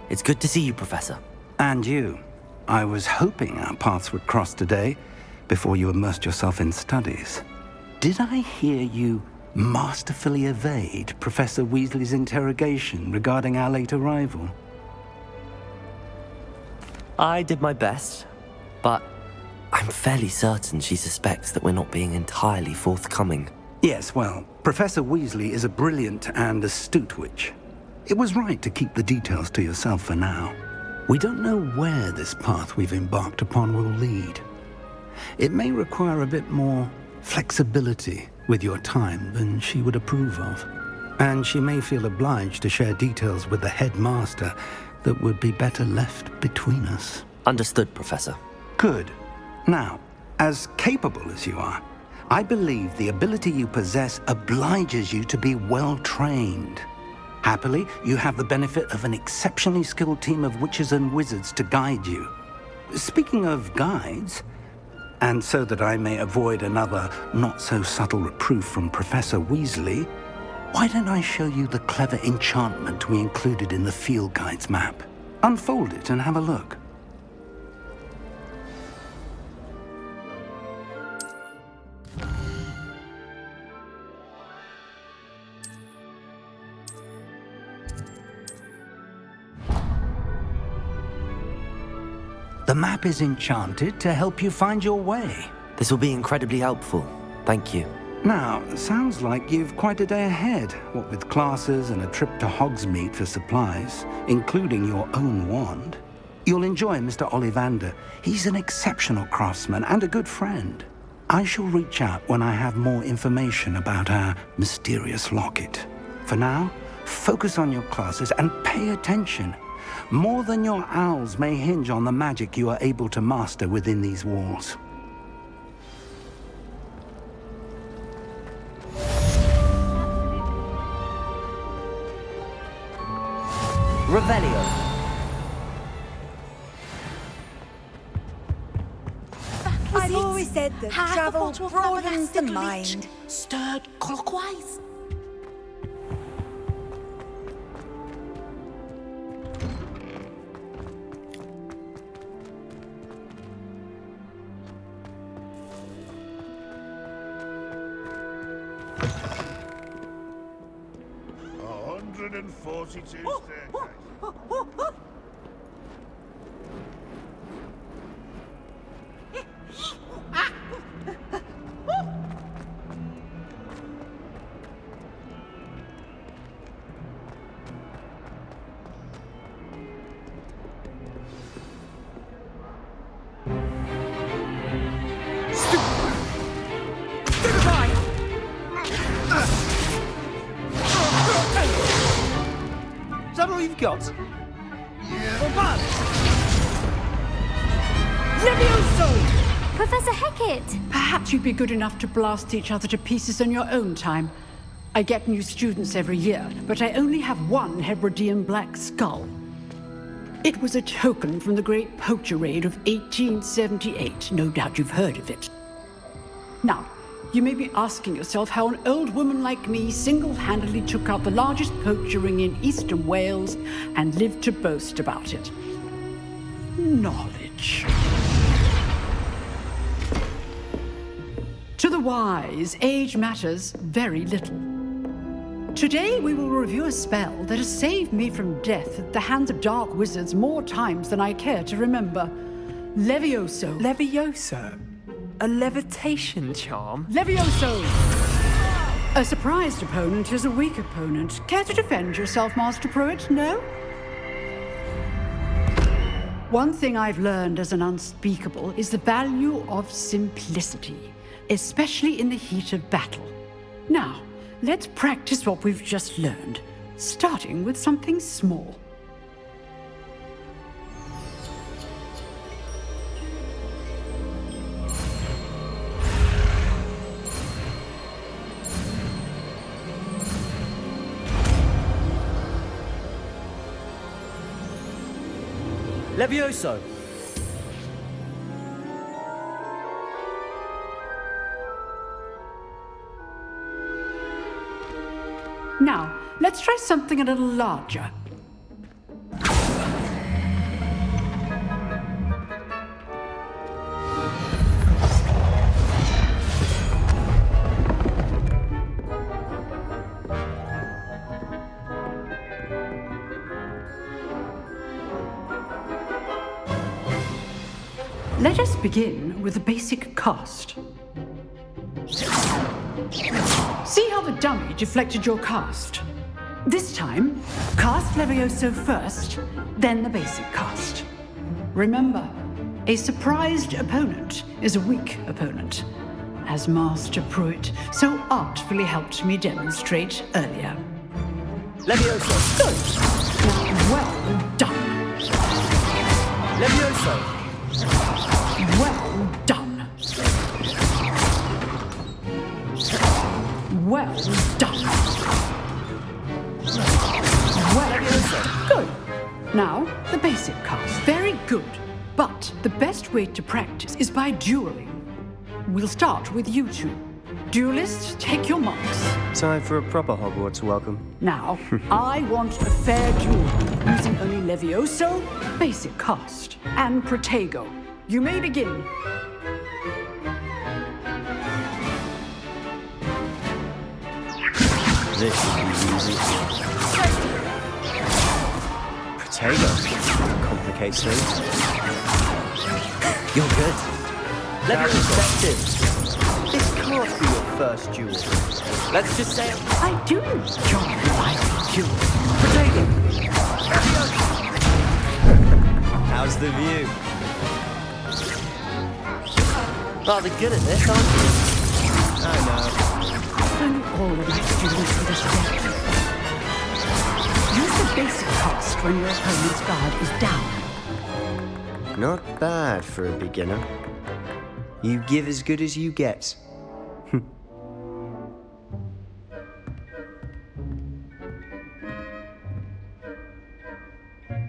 It's good to see you, Professor. And you. I was hoping our paths would cross today, before you immersed yourself in studies. Did I hear you masterfully evade Professor Weasley's interrogation regarding our late arrival? I did my best, but I'm fairly certain she suspects that we're not being entirely forthcoming. Yes, well, Professor Weasley is a brilliant and astute witch. It was right to keep the details to yourself for now. We don't know where this path we've embarked upon will lead. It may require a bit more flexibility with your time than she would approve of. And she may feel obliged to share details with the headmaster that would be better left between us. Understood, Professor. Good. Now, as capable as you are, I believe the ability you possess obliges you to be well-trained. Happily, you have the benefit of an exceptionally skilled team of witches and wizards to guide you. Speaking of guides, and so that I may avoid another not-so-subtle reproof from Professor Weasley, why don't I show you the clever enchantment we included in the field guide's map? Unfold it and have a look. The map is enchanted to help you find your way. This will be incredibly helpful. Thank you. Now, sounds like you've quite a day ahead, what with classes and a trip to Hogsmeade for supplies, including your own wand. You'll enjoy Mr. Ollivander. He's an exceptional craftsman and a good friend. I shall reach out when I have more information about our mysterious locket. For now, focus on your classes and pay attention. More than your owls may hinge on the magic you are able to master within these walls. Revelio. I've always said that travel broadens the mind. Stirred clockwise. Is that all you've got? Yeah. Levioso! Professor Hecat! Perhaps you'd be good enough to blast each other to pieces in your own time. I get new students every year, but I only have one Hebridean black skull. It was a token from the Great Poacher Raid of 1878. No doubt you've heard of it. Now, you may be asking yourself how an old woman like me single-handedly took out the largest poacher ring in eastern Wales and lived to boast about it. Knowledge. To the wise, age matters very little. Today we will review a spell that has saved me from death at the hands of dark wizards more times than I care to remember. Levioso. Levioso? A levitation charm? Levioso! A surprised opponent is a weak opponent. Care to defend yourself, Master Pruitt? No? One thing I've learned as an unspeakable is the value of simplicity, especially in the heat of battle. Now, let's practice what we've just learned, starting with something small. Levioso! Now, let's try something a little larger. Let us begin with the basic cast. See how the dummy deflected your cast? This time, cast Levioso first, then the basic cast. Remember, a surprised opponent is a weak opponent, as Master Pruitt so artfully helped me demonstrate earlier. Levioso. Good. Now, well done. Levioso. Well done. Well done. Well done. Good. Now, the basic cast. Very good. But the best way to practice is by dueling. We'll start with you two. Duelists, take your marks. Time for a proper Hogwarts welcome. Now, I want a fair duel, using only Levioso, basic cast, and Protego. You may begin. This should be easy. Protego complicates things. You're good. Levioso. This can't be your first duel. Let's just say I do enjoy my duel. Protego. How's the view? rather good at this, aren't you? I know. Only all of my students would respect. Use the basic cost when your opponent's guard is down. Not bad for a beginner. You give as good as you get.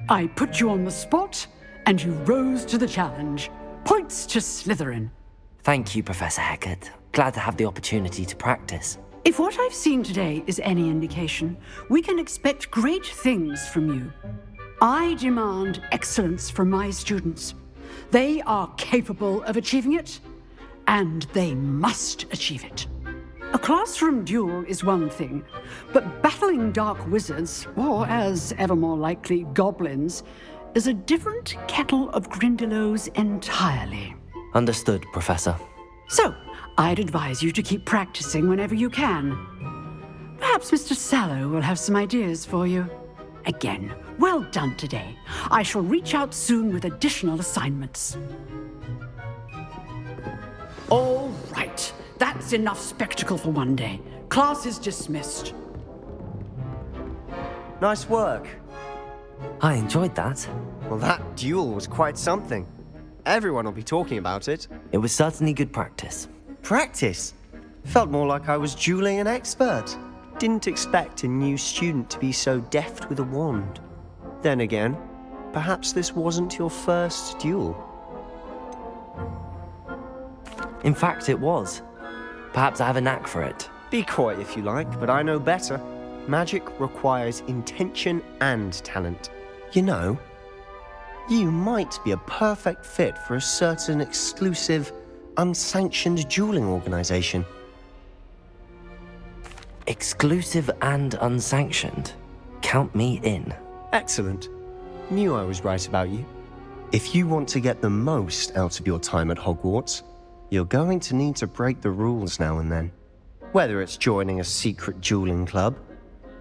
I put you on the spot, and you rose to the challenge. Points to Slytherin. Thank you, Professor Hecat. Glad to have the opportunity to practice. If what I've seen today is any indication, we can expect great things from you. I demand excellence from my students. They are capable of achieving it, and they must achieve it. A classroom duel is one thing, but battling dark wizards, or as ever more likely, goblins, is a different kettle of Grindylows entirely. Understood, Professor. So, I'd advise you to keep practicing whenever you can. Perhaps Mr. Sallow will have some ideas for you. Again, well done today. I shall reach out soon with additional assignments. All right. That's enough spectacle for one day. Class is dismissed. Nice work. I enjoyed that. Well, that duel was quite something. Everyone will be talking about it. It was certainly good practice. Practice? Felt more like I was dueling an expert. Didn't expect a new student to be so deft with a wand. Then again, perhaps this wasn't your first duel. In fact, it was. Perhaps I have a knack for it. Be coy if you like, but I know better. Magic requires intention and talent. You know, you might be a perfect fit for a certain exclusive, unsanctioned dueling organization. Exclusive and unsanctioned. Count me in. Excellent. Knew I was right about you. If you want to get the most out of your time at Hogwarts, you're going to need to break the rules now and then. Whether it's joining a secret dueling club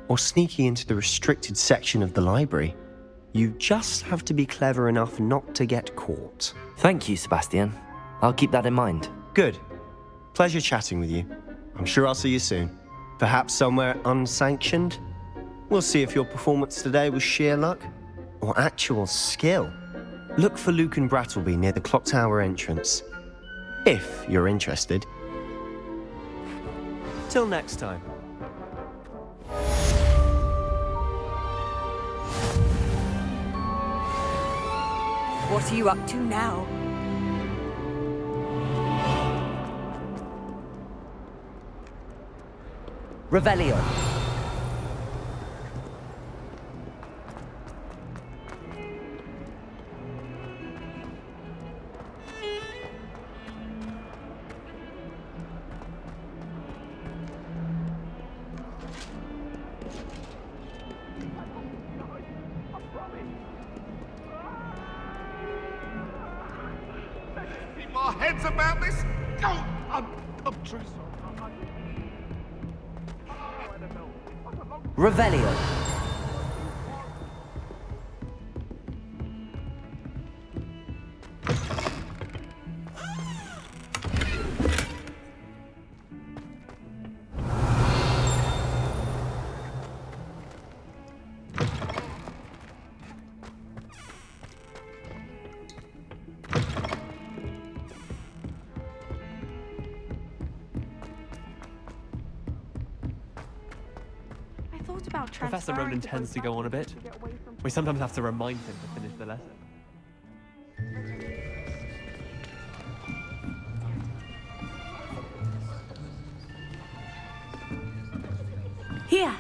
or sneaking into the restricted section of the library, you just have to be clever enough not to get caught. Thank you, Sebastian. I'll keep that in mind. Good. Pleasure chatting with you. I'm sure I'll see you soon. Perhaps somewhere unsanctioned? We'll see if your performance today was sheer luck or actual skill. Look for Luke and Brattleby near the clock tower entrance. If you're interested. Till next time. What are you up to now? Revelio. heads about this? Oh, I'm true. Revelio. Professor Ronan tends to go on a bit. We sometimes have to remind him to finish the lesson. Here!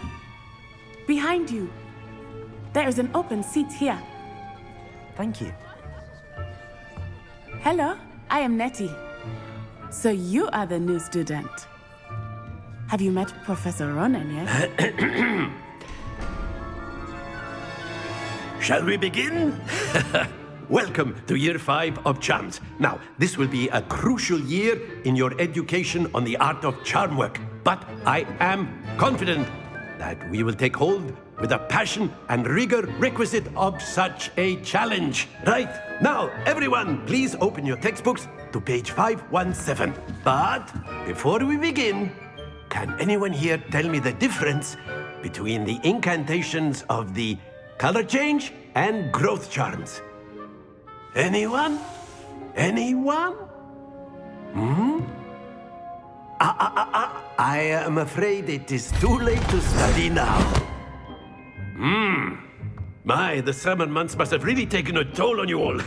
Behind you! There is an open seat here. Thank you. Hello, I am Nettie. So you are the new student. Have you met Professor Ronan yet? Shall we begin? Welcome to Year 5 of Charms. Now, this will be a crucial year in your education on the art of charm work. But I am confident that we will take hold with the passion and rigor requisite of such a challenge. Right, now, everyone, please open your textbooks to page 517. But before we begin, can anyone here tell me the difference between the incantations of the color change and growth charms? Anyone? Anyone? I am afraid it is too late to study now. My, the summer months must have really taken a toll on you all.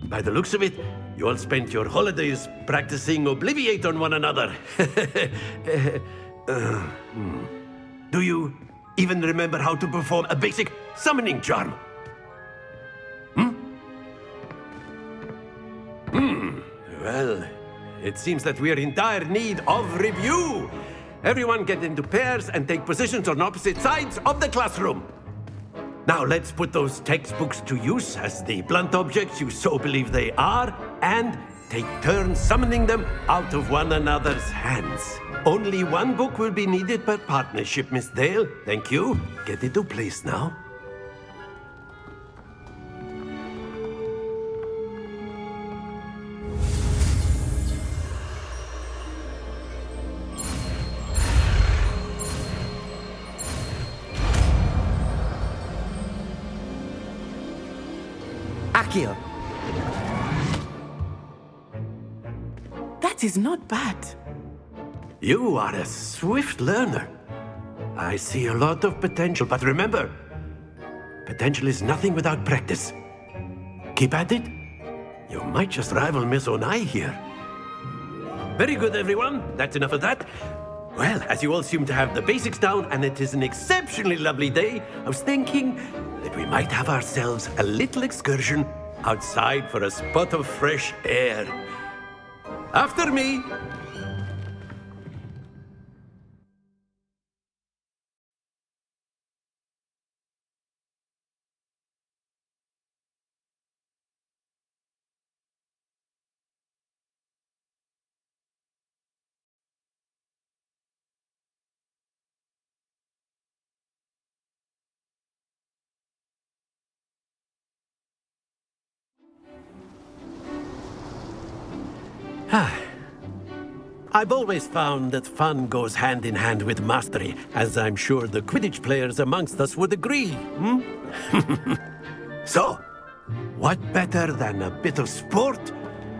By the looks of it, you all spent your holidays practicing Obliviate on one another. Do you even remember how to perform a basic summoning charm? Well, it seems that we are in dire need of review. Everyone get into pairs and take positions on opposite sides of the classroom. Now let's put those textbooks to use as the blunt objects you so believe they are, and take turns summoning them out of one another's hands. Only one book will be needed per partnership, Miss Dale. Thank you. Get into place now. Accio. That is not bad. You are a swift learner. I see a lot of potential, but remember, potential is nothing without practice. Keep at it. You might just rival Miss Onai here. Very good, everyone. That's enough of that. Well, as you all seem to have the basics down, and it is an exceptionally lovely day, I was thinking that we might have ourselves a little excursion outside for a spot of fresh air. After me. I've always found that fun goes hand in hand with mastery, as I'm sure the Quidditch players amongst us would agree. So, what better than a bit of sport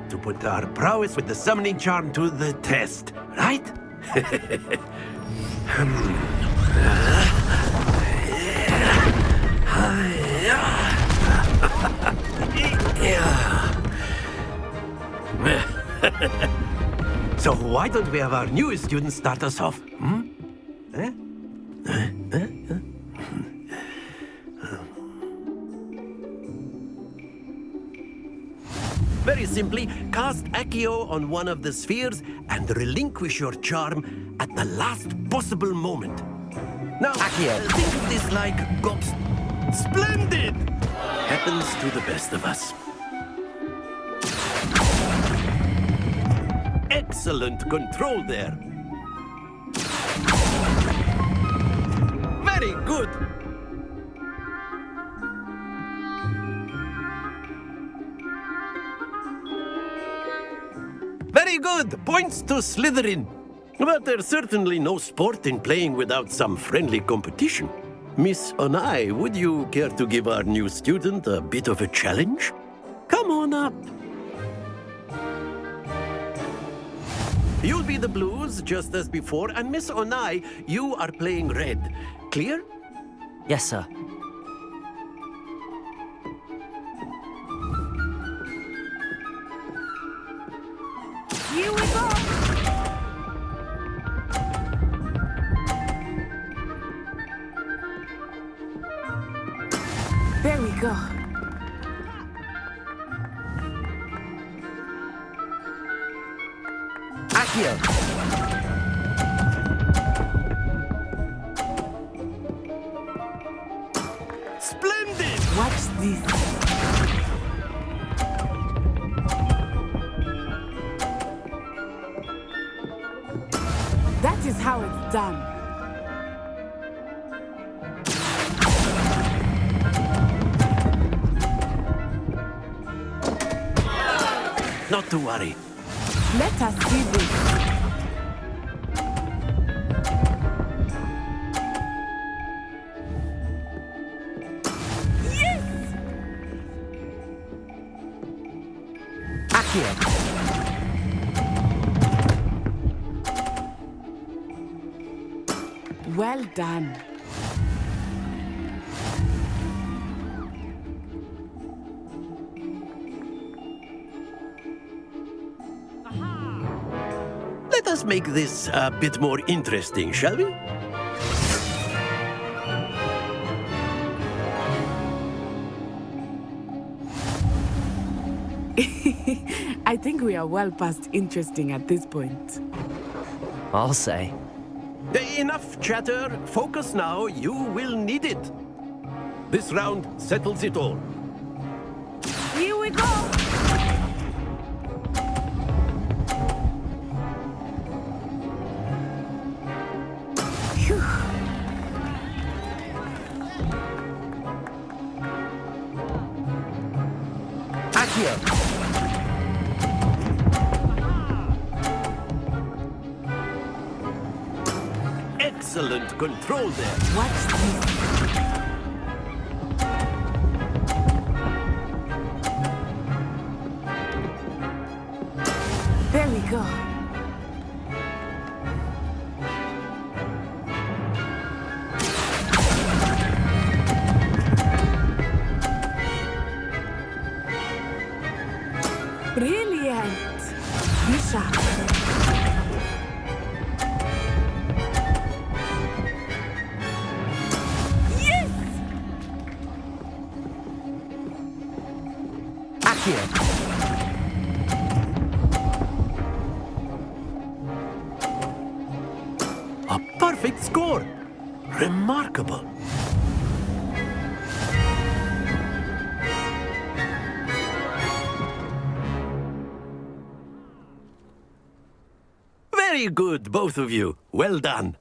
to put our prowess with the summoning charm to the test, right? So why don't we have our newest student start us off? Very simply, cast Accio on one of the spheres and relinquish your charm at the last possible moment. Now, Accio. Think of this like Gops. Splendid! Happens to the best of us. Excellent control there. Very good. Very good. Points to Slytherin. But there's certainly no sport in playing without some friendly competition. Miss Onai, would you care to give our new student a bit of a challenge? Come on up. You'll be the blues, just as before, and Miss Onai, you are playing red. Clear? Yes, sir. Here we go! There we go. Accio! Splendid! Watch this. That is how it's done. Not to worry. Let us see this. Yes! Accio! Well done. Let us make this a bit more interesting, shall we? I think we are well past interesting at this point. I'll say. Enough chatter. Focus now. You will need it. This round settles it all. Here we go! Phew. Accio! Excellent control there. Watch this. There we go. Brilliant. Be sharp. A perfect score. Remarkable. Very good, both of you. Well done.